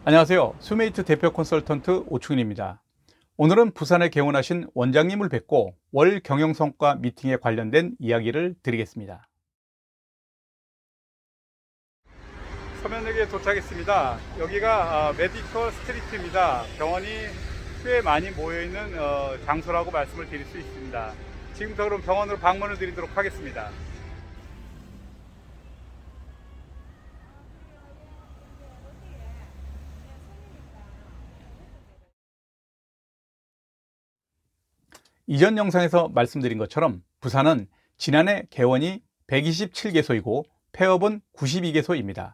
안녕하세요. 수메이트 대표 컨설턴트 오충일입니다. 오늘은 부산에 개원하신 원장님을 뵙고 월 경영성과 미팅에 관련된 이야기를 드리겠습니다. 서면역에 도착했습니다. 여기가 메디컬 스트리트입니다. 병원이 꽤 많이 모여있는 장소라고 말씀을 드릴 수 있습니다. 지금부터 그럼 병원으로 방문을 드리도록 하겠습니다. 이전 영상에서 말씀드린 것처럼 부산은 지난해 개원이 127개소이고 폐업은 92개소입니다.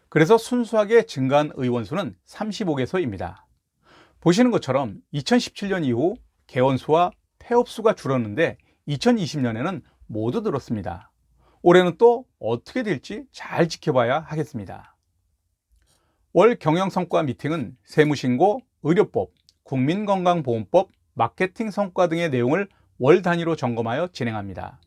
그래서 순수하게 증가한 의원 수는 35개소입니다. 보시는 것처럼 2017년 이후 개원 수와 폐업 수가 줄었는데 2020년에는 모두 늘었습니다. 올해는 또 어떻게 될지 잘 지켜봐야 하겠습니다. 월 경영성과 미팅은 세무신고, 의료법, 국민건강보험법, 마케팅 성과 등의 내용을 월 단위로 점검하여 진행합니다.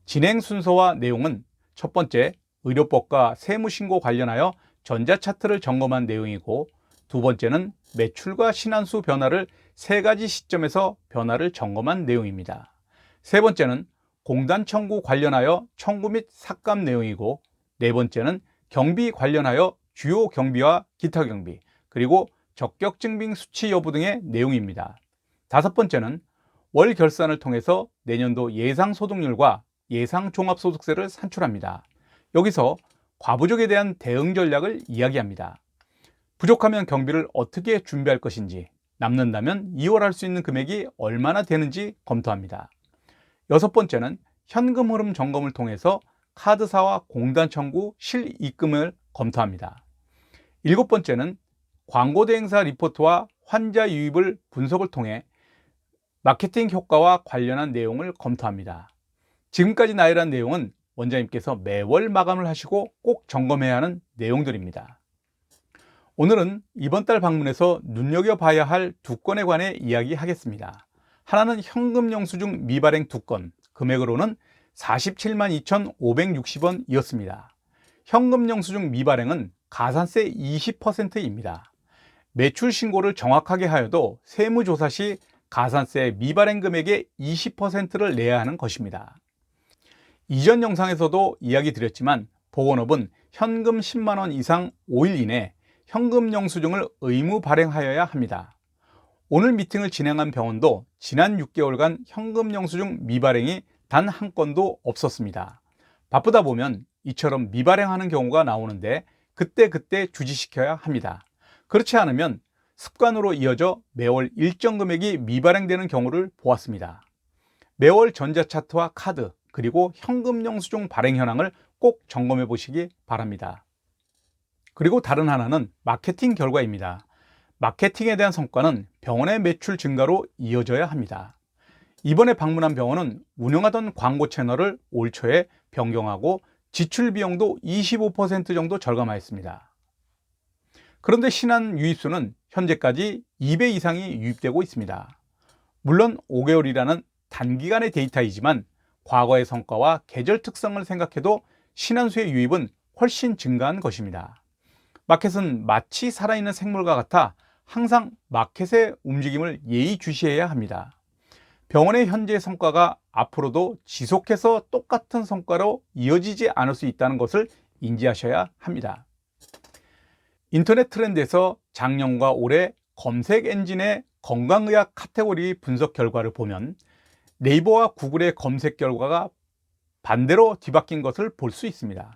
진행 순서와 내용은 첫 번째, 의료법과 세무신고 관련하여 전자차트를 점검한 내용이고, 두 번째는 매출과 신안수 변화를 세 가지 시점에서 변화를 점검한 내용입니다. 세 번째는 공단 청구 관련하여 청구 및 삭감 내용이고, 네 번째는 경비 관련하여 주요 경비와 기타 경비, 그리고 적격 증빙 수치 여부 등의 내용입니다. 다섯 번째는 월 결산을 통해서 내년도 예상 소득률과 예상 종합소득세를 산출합니다. 여기서 과부족에 대한 대응 전략을 이야기합니다. 부족하면 경비를 어떻게 준비할 것인지, 남는다면 이월할 수 있는 금액이 얼마나 되는지 검토합니다. 여섯 번째는 현금 흐름 점검을 통해서 카드사와 공단 청구 실입금을 검토합니다. 일곱 번째는 광고 대행사 리포트와 환자 유입을 분석을 통해 마케팅 효과와 관련한 내용을 검토합니다. 지금까지 나열한 내용은 원장님께서 매월 마감을 하시고 꼭 점검해야 하는 내용들입니다. 오늘은 이번 달 방문해서 눈여겨봐야 할 두 건에 관해 이야기하겠습니다. 하나는 현금 영수증 미발행 2건, 금액으로는 47만 2,560원이었습니다. 현금 영수증 미발행은 가산세 20%입니다. 매출 신고를 정확하게 하여도 세무조사 시 가산세 미발행 금액의 20%를 내야 하는 것입니다. 이전 영상에서도 이야기 드렸지만 보건업은 현금 10만 원 이상 5일 이내 현금 영수증을 의무 발행하여야 합니다. 오늘 미팅을 진행한 병원도 지난 6개월간 현금 영수증 미발행이 단 한 건도 없었습니다. 바쁘다 보면 이처럼 미발행하는 경우가 나오는데 그때 주지시켜야 합니다. 그렇지 않으면 습관으로 이어져 매월 일정 금액이 미발행되는 경우를 보았습니다. 매월 전자차트와 카드, 그리고 현금 영수증 발행 현황을 꼭 점검해 보시기 바랍니다. 그리고 다른 하나는 마케팅 결과입니다. 마케팅에 대한 성과는 병원의 매출 증가로 이어져야 합니다. 이번에 방문한 병원은 운영하던 광고 채널을 올 초에 변경하고 지출 비용도 25% 정도 절감하였습니다. 그런데 신안 유입수는 현재까지 2배 이상이 유입되고 있습니다. 물론 5개월이라는 단기간의 데이터이지만 과거의 성과와 계절 특성을 생각해도 신안수의 유입은 훨씬 증가한 것입니다. 마켓은 마치 살아있는 생물과 같아 항상 마켓의 움직임을 예의주시해야 합니다. 병원의 현재 성과가 앞으로도 지속해서 똑같은 성과로 이어지지 않을 수 있다는 것을 인지하셔야 합니다. 인터넷 트렌드에서 작년과 올해 검색 엔진의 건강의학 카테고리 분석 결과를 보면 네이버와 구글의 검색 결과가 반대로 뒤바뀐 것을 볼 수 있습니다.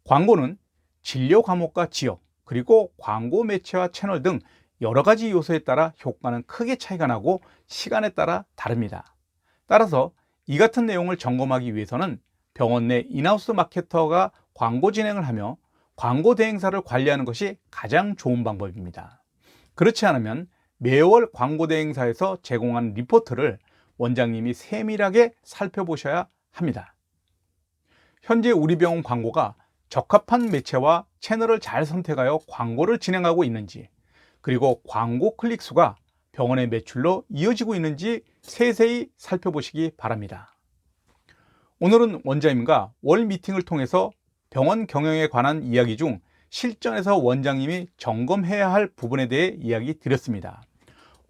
광고는 진료 과목과 지역, 그리고 광고 매체와 채널 등 여러 가지 요소에 따라 효과는 크게 차이가 나고 시간에 따라 다릅니다. 따라서 이 같은 내용을 점검하기 위해서는 병원 내 인하우스 마케터가 광고 진행을 하며 광고 대행사를 관리하는 것이 가장 좋은 방법입니다. 그렇지 않으면 매월 광고 대행사에서 제공하는 리포트를 원장님이 세밀하게 살펴보셔야 합니다. 현재 우리 병원 광고가 적합한 매체와 채널을 잘 선택하여 광고를 진행하고 있는지, 그리고 광고 클릭 수가 병원의 매출로 이어지고 있는지 세세히 살펴보시기 바랍니다. 오늘은 원장님과 월 미팅을 통해서 병원 경영에 관한 이야기 중 실전에서 원장님이 점검해야 할 부분에 대해 이야기 드렸습니다.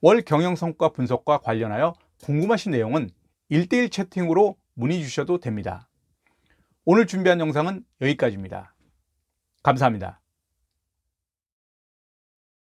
월 경영성과 분석과 관련하여 궁금하신 내용은 1:1 채팅으로 문의 주셔도 됩니다. 오늘 준비한 영상은 여기까지입니다. 감사합니다.